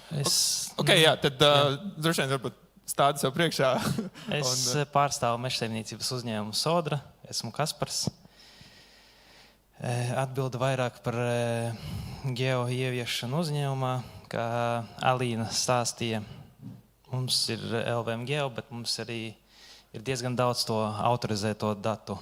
Jā, tad droši vien varbūt stādi sev priekšā. Es pārstāvu mežsaimniecības uzņēmumu Sodra, esmu Kaspars. Atbildu vairāk par geo ieviešanu uzņēmumā, kā Alīna stāstīja. Mums ir LVM geo, bet mums arī ir diezgan daudz to autorizēto datu.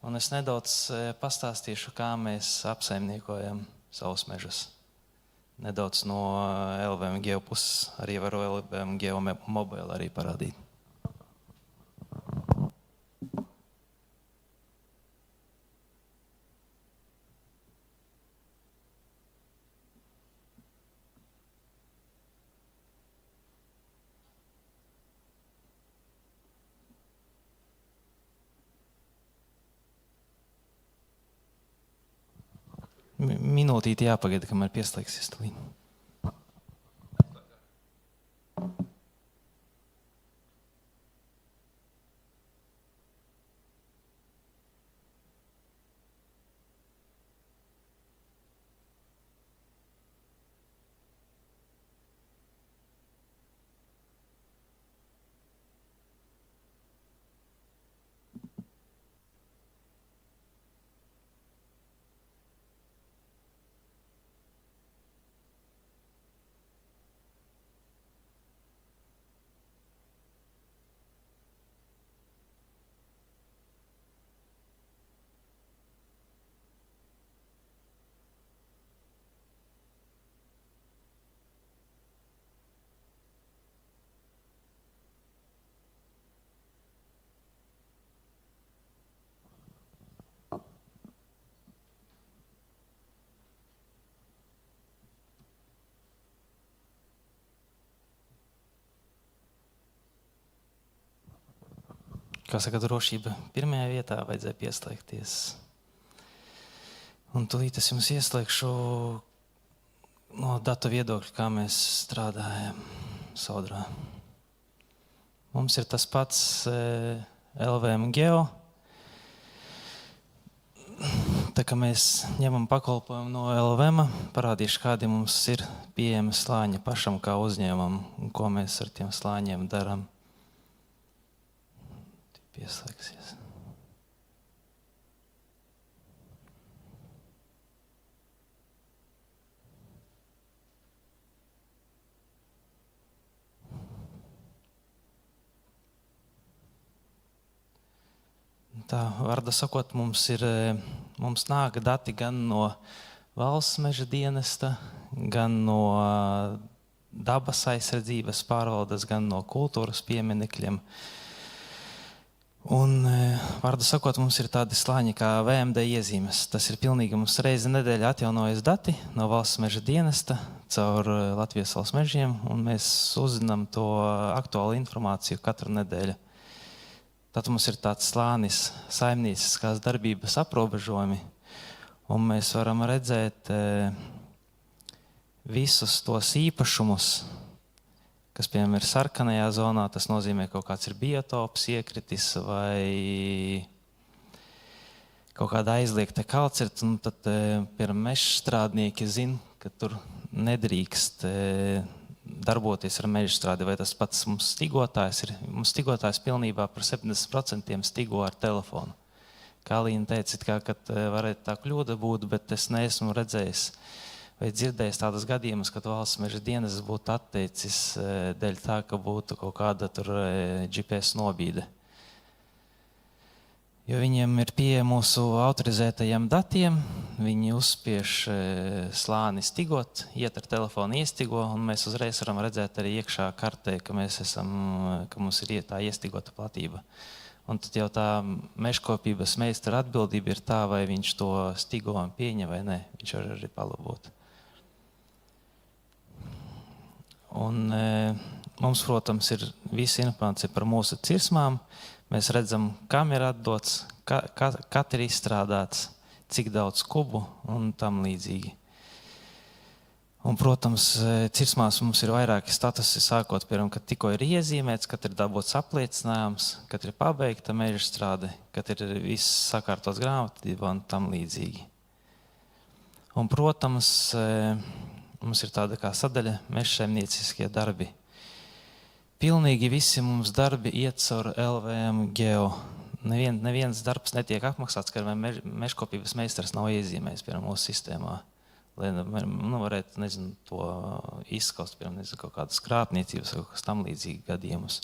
Un es nedaudz pastāstīšu, kā mēs apsaimniekojam savus mežus. Nedaudz no LVM geo puses, arī varu LVM geo mobile arī parādīt. Minūtīti jāpagaida, kamēr pieslēgsies tūlīt. Kā saka, drošība pirmajā vietā, vajadzēja pieslēgties. Un tūlīt es jums ieslēgšu no datu viedokļa, kā mēs strādājam Sodrā. Mums ir tas pats LVM geo. Tā kā mēs ņemam pakalpojumu no LVM, parādīšu, kādi mums ir pieejami slāņi pašam kā uzņēmumam un ko mēs ar tiem slāņiem darām. Pieslēgsies. Tā, vārda sakot, mums nāk dati gan no valsts meža dienesta, gan no dabas aizsardzības pārvaldes, gan no kultūras pieminekļiem. Un, vārdu sakot, mums ir tādi slāņi kā VMD iezīmes. Tas ir pilnīgi mums reizi nedēļā atjaunojas dati no valsts meža dienesta caur Latvijas valsts mežiem, un mēs uzzinām to aktuālu informāciju katru nedēļu. Tad mums ir tāds slānis saimnieciskās darbības aprobežojumi, un mēs varam redzēt visus tos īpašumus, kas, piemēram, ir sarkanajā zonā, tas nozīmē, ka kaut kāds ir biotops iekritis vai kaut kāda aizliegta kalcirta, un tad, piemēram, mežstrādnieki zina, ka tur nedrīkst darboties ar mežstrādi, vai tas pats mums stigotājs ir. Mums stigotājs pilnībā par 70% stigo ar telefonu. Kā Līna teica, ka varētu tā kļūda būt, bet es neesmu redzējis vai dzirdējis tādas gadījumus, kad valsts meža dienests būtu atteicis dēļ tā, ka būtu kaut kāda tur GPS nobīde. Jo viņiem ir pieeja mūsu autorizētajiem datiem, viņi uzspiež slāni stigot, iet ar telefonu iestigo, un mēs uzreiz varam redzēt arī iekšā kartē, ka mums ir tā iestigota platība. Un tad jau tā mežkopības meistara atbildība ir tā, vai viņš to stigo un pieņem vai ne, viņš var arī palabot. Un mums, protams, ir visa informācija par mūsu cirsmām. Mēs redzam, kam ir atdots, kad ir izstrādāts, cik daudz kubu un tam līdzīgi. Un, protams, cirsmās mums ir vairāki statusi, sākot, piemēram, kad tikko ir iezīmēts, kad ir dabūts apliecinājums, kad ir pabeigta meža strāde, kad ir viss sakārtots grāmatvedībā un tam līdzīgi. Un, protams, Mums ir tāda kā sadaļa mežsaimnieciskie darbi. Pilnīgi visi mums darbi iet caur LVM Geo. Neviens darbs netiek apmaksāts, kad mežkopības meistars nav iezīmējis, piemēram, mūsu sistēmā. Lai varētu, to izskaust, piemēram, kaut kādas krāpniecības vai kaut kas tam līdzīgi gadījumus.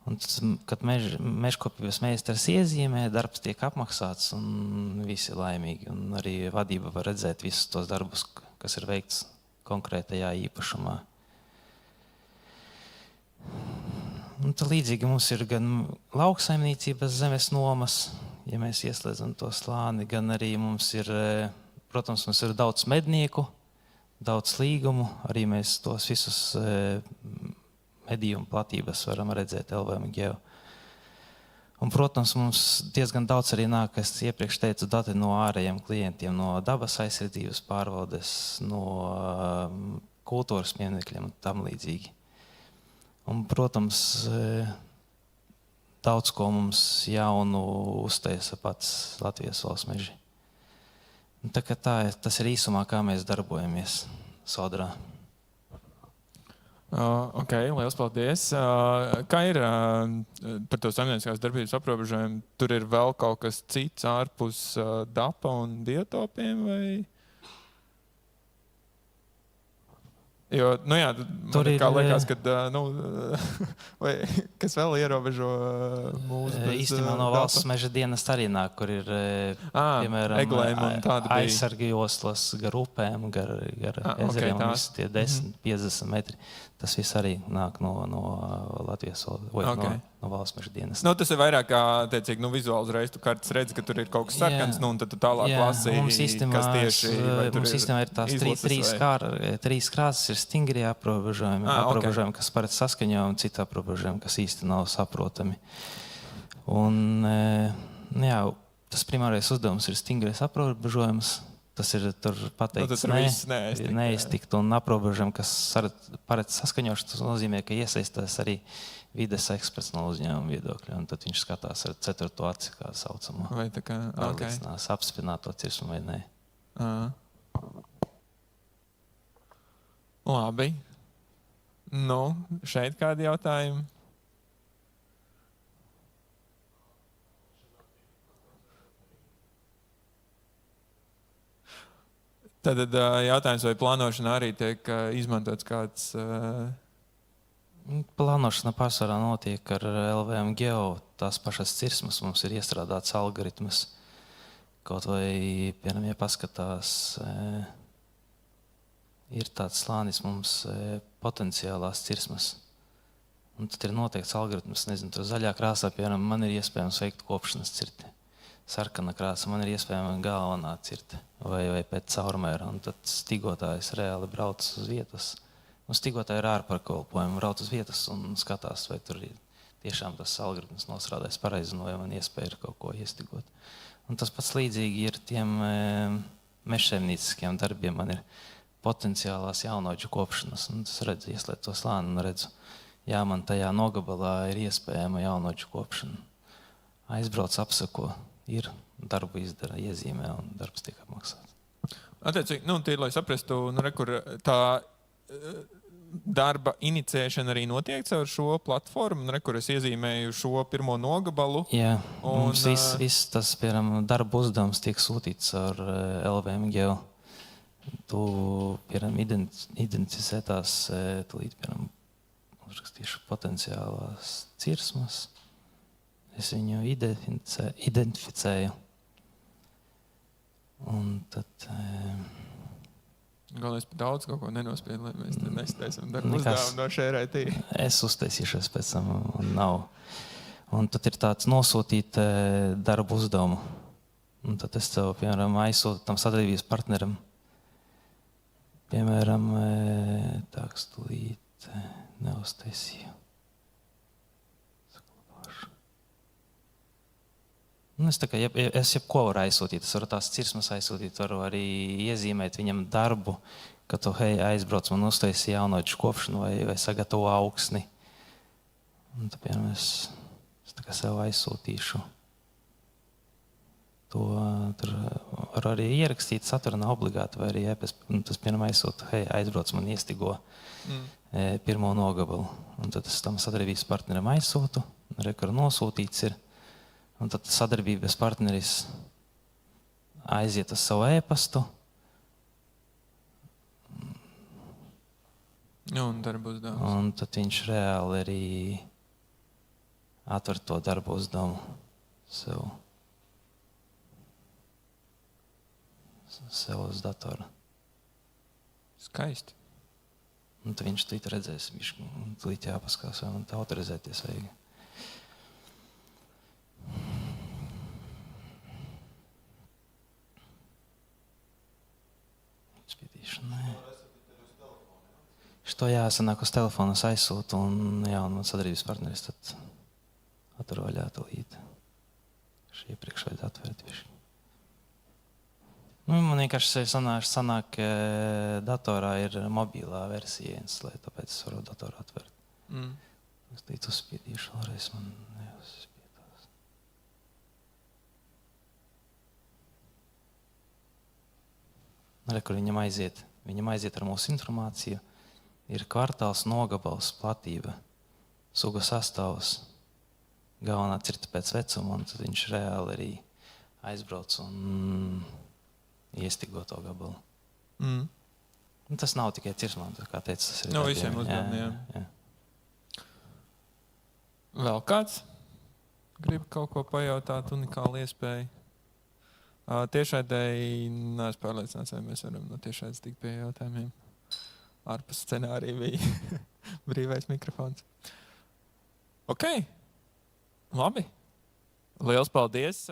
Un kad mežkopības meistars iezīmē, darbs tiek apmaksāts un visi laimīgi. Un arī vadība var redzēt visus tos darbus, kas ir veikts konkrētajā īpašumā. Un tā līdzīgi mums ir gan lauksaimniecības zemes nomas, ja mēs ieslēdzam to slāni, gan arī mums ir, protams, mums ir daudz mednieku, daudz līgumu, arī mēs tos visus medījumu platības varam redzēt LVM Geo. Un, protams, mums diezgan daudz arī nāk, es iepriekš teicu, dati no ārējiem klientiem, no dabas aizsardzības pārvaldes, no kultūras pieminekļiem un tam līdzīgi. Un, protams, daudz ko mums jaunu uztaisa pats Latvijas valsts meži. Tas ir īsumā, kā mēs darbojamies Sodrā. Ok, liels paldies. Kā ir par to saimnieciskās darbības aprobežojumu? Tur ir vēl kaut kas cits ārpus dapa un biotopiem? Vai? Jo, man liekas, ka, vai, kas vēl ierobežo mūsu īstenībā no valsts meža dienas arī nāk, kur ir, piemēram, aizsargi joslas gar upēm, gar ezeriem, un visi tie 10-50 metri. Tas viss arī nāk no Latvijas no valsts meža dienas. Tas ir vairāk kā, teicīgi, vizuāli uzreiz tu kartas redzi, ka tur ir kaut kas sarkans, un tad tu tālāk lasi, kas tieši vai tur ir. Mums īstenībā ir tās trīs krāsas, ir stingri aprobežojumi, kas paredz saskaņojumu, un citi aprobežojumi, kas īsti nav saprotami. Un, tas primārais uzdevums ir stingrais aprobežojums. Tas ir tur pateikts neiztikt un aprobežam, kas paredz saskaņošanu. Tas nozīmē, ka iesaistās arī vides eksperts no uzņēmuma viedokļa. Un tad viņš skatās ar ceturto aci, kā saucamo. Vai tā kā, pārliecinās apspināto cirsmu vai nē. Labi. Šeit kādi jautājumi? Tad jautājums, vai plānošanā arī tiek izmantots kāds? Plānošana pārsvarā notiek ar LVM Geo. Tās pašas cirsmas mums ir iestrādāts algoritmas. Kaut vai, piemēram, ja paskatās, ir tāds slānis mums potenciālās cirsmas. Un tad ir noteikts algoritms, tur zaļā krāsā, piemēram, man ir iespējams veikt kopšanas cirti. Sarkana krāsa, man ir iespējama galvenā cirte vai pēc caurmēra, un tad stigotājs reāli brauc uz vietas. Un stigotāji ir ārpakalpojumi, brauc uz vietas un skatās, vai tur ir tiešām tas algoritms nosrādājis pareizi, vai man iespēja ir kaut ko iestigot. Un tas pats līdzīgi ir tiem mežsaimnieciskiem darbiem. Man ir potenciālās jaunoģu kopšanas, un es redzu, ieslēdzu to slāni un redzu, man tajā nogabalā ir iespējama jaunoģu kopšana. Aizbrauc, apsako. Ir darbu izdara, iezīmē un darbs tiek apmaksāts. Attiecīgi, lai saprastu, kur tā darba inicēšana arī notiek caur šo platformu, kur es iezīmēju šo pirmo nogabalu. Jā, mums viss tas, piemēram, darba uzdevums tiek sūtīts ar LVM Geo. Tu, piemēram, identificē tās, piemēram, uzrakstīšu potenciālās cirsmas. Es viņu identificēju. Un tad... Galvenais par daudz kaut ko nenospied, lai mēs te nestaisam darbu uzdevumu no šērēt. Es uztaisīšos pēc tam un nav. Un tad ir tāds nosūtīt darbu uzdevumu. Un tad es tev, piemēram, aizsūtu tam sadarbības partneram. Piemēram, tūlīt neuztaisīju. Es jebko varu aizsūtīt. Es varu tās cirsmas aizsūtīt, varu arī iezīmēt viņam darbu, ka tu aizbrauc man uztaisi jaunoģu kopšanu vai sagatavo augsni. Un tad, piemēram, es tā kā sev aizsūtīšu. To tur var arī ierakstīt, satura nav obligāti, vai arī tas piemēram aizsūta, hei, aizbrauc man iestigo pirmo nogabalu. Un tad es tam sadarbības partneram aizsūtu, kur nosūtīts ir. Un tad sadarbības partneris aiziet uz savu e-pastu. Un darbu uzdevumu. Un tad viņš reāli arī atver to darbu uzdevumu sev uz datora. Skaisti. Un tad viņš tīt redzēs, viņš tīt jāpaskās, vai man tā autorizēties vajag. Spītīšanai. Što jāsanāk uz telefonu, es aizsūtu, un man sadarbības partneris tad atver vaļā tūlīt. Šī iepriekš vajag atvērt viši. Man vienkārši sanāk, datorā ir mobilā versija instalē, tāpēc es varu datoru atvērt. Es tīt uzspiedīšu, vēlreiz man neuzspiedās. Kur viņam aiziet ar mūsu informāciju, ir kvartāls, nogabals, platība, suga sastāvs, galvenā cirta pēc vecuma, un tad viņš reāli arī aizbrauc un iestigo to gabalu. Tas nav tikai cirsmām, kā teica, tas ir. No visiem uzdevumiem. Vēl kāds grib kaut ko pajautāt, unikāla iespēja? Tiešraidēji neesmu pārliecināts, vai mēs varam no tiešraides tikt pie jautājumiem. Ārpus scenārija bija brīvais mikrofons. Ok, labi. Liels paldies!